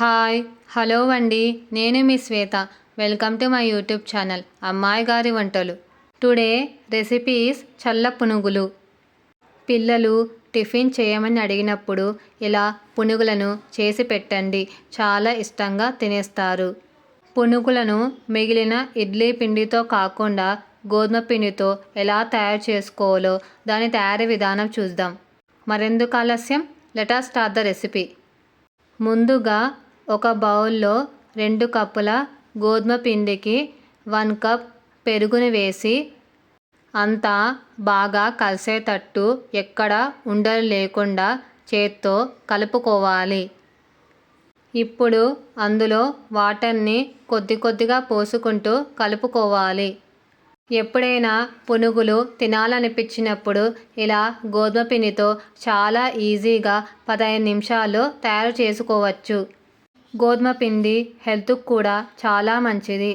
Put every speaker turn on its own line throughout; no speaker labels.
Hi hello అండి, నేను మీ Shweta. Welcome to my YouTube channel అమ్మాయి గారి వంటలు. టుడే రెసిపీస్ చల్ల పునుగులు. పిల్లలు టిఫిన్ చేయమని అడిగినప్పుడు ఇలా పునుగులను చేసి పెట్టండి, చాలా ఇష్టంగా తినేస్తారు. పునుగులను మిగిలిన ఇడ్లీ పిండితో కాకుండా గోధుమ పిండితో ఎలా తయారు చేసుకోవాలో దాని తయారీ విధానం చూద్దాం. మరెందుకు ఆలస్యం, let us start the recipe. ముందుగా ఒక బౌల్లో 2 కప్పుల గోధుమ పిండికి 1 కప్ పెరుగుని వేసి అంతా బాగా కలిసేటట్టు ఎక్కడ ఉండలు లేకుండా చేత్తో కలుపుకోవాలి. ఇప్పుడు అందులో వాటర్ని కొద్ది కొద్దిగా పోసుకుంటూ కలుపుకోవాలి. ఎప్పుడైనా పునుగులు తినాలనిపించినప్పుడు ఇలా గోధుమ పిండితో చాలా ఈజీగా 15 నిమిషాల్లో తయారు చేసుకోవచ్చు. గోధుమ పిండి హెల్త్కు కూడా చాలా మంచిది.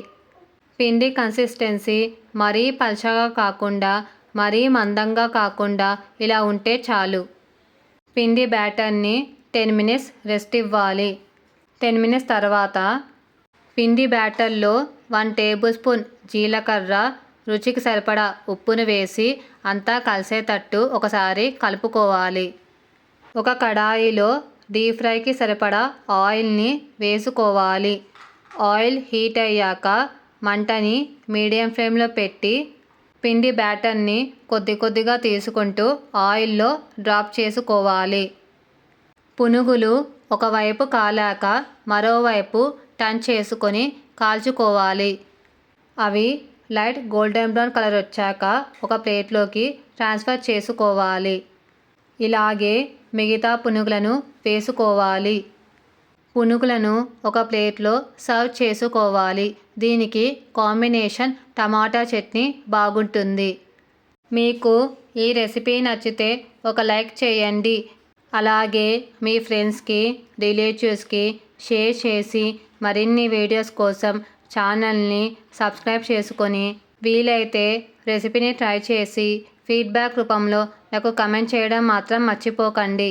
పిండి కన్సిస్టెన్సీ మరీ పలచగా కాకుండా మరీ మందంగా కాకుండా ఇలా ఉంటే చాలు. పిండి బ్యాటర్ని 10 మినిట్స్ రెస్ట్ ఇవ్వాలి. 10 మినిట్స్ తర్వాత పిండి బ్యాటర్లో 1 టేబుల్ స్పూన్ జీలకర్ర, రుచికి సరిపడా ఉప్పును వేసి అంతా కలిసేటట్టు ఒకసారి కలుపుకోవాలి. ఒక కడాయిలో డీప్ ఫ్రైకి సరిపడా ఆయిల్ని వేసుకోవాలి. ఆయిల్ హీట్ అయ్యాక మంటని మీడియం ఫ్లేమ్లో పెట్టి పిండి బ్యాటర్ని కొద్ది కొద్దిగా తీసుకుంటూ ఆయిల్లో డ్రాప్ చేసుకోవాలి. పునుగులు ఒకవైపు కాలాక మరోవైపు టర్న్ చేసుకొని కాల్చుకోవాలి. అవి లైట్ గోల్డెన్ బ్రౌన్ కలర్ వచ్చాక ఒక ప్లేట్లోకి ట్రాన్స్ఫర్ చేసుకోవాలి. ఇలాగే మిగతా పునుగులను వేసుకోవాలి. పునుగులను ఒక ప్లేట్లో సర్వ్ చేసుకోవాలి. దీనికి కాంబినేషన్ టమాటా చట్నీ బాగుంటుంది. మీకు ఈ రెసిపీ నచ్చితే ఒక లైక్ చేయండి. అలాగే మీ ఫ్రెండ్స్కి, రిలేటివ్స్కి షేర్ చేసి మరిన్ని వీడియోస్ కోసం ఛానల్ని సబ్స్క్రైబ్ చేసుకొని వీలైతే రెసిపీని ట్రై చేసి ఫీడ్బ్యాక్ రూపంలో నాకు కమెంట్ చేయడం మాత్రం మర్చిపోకండి.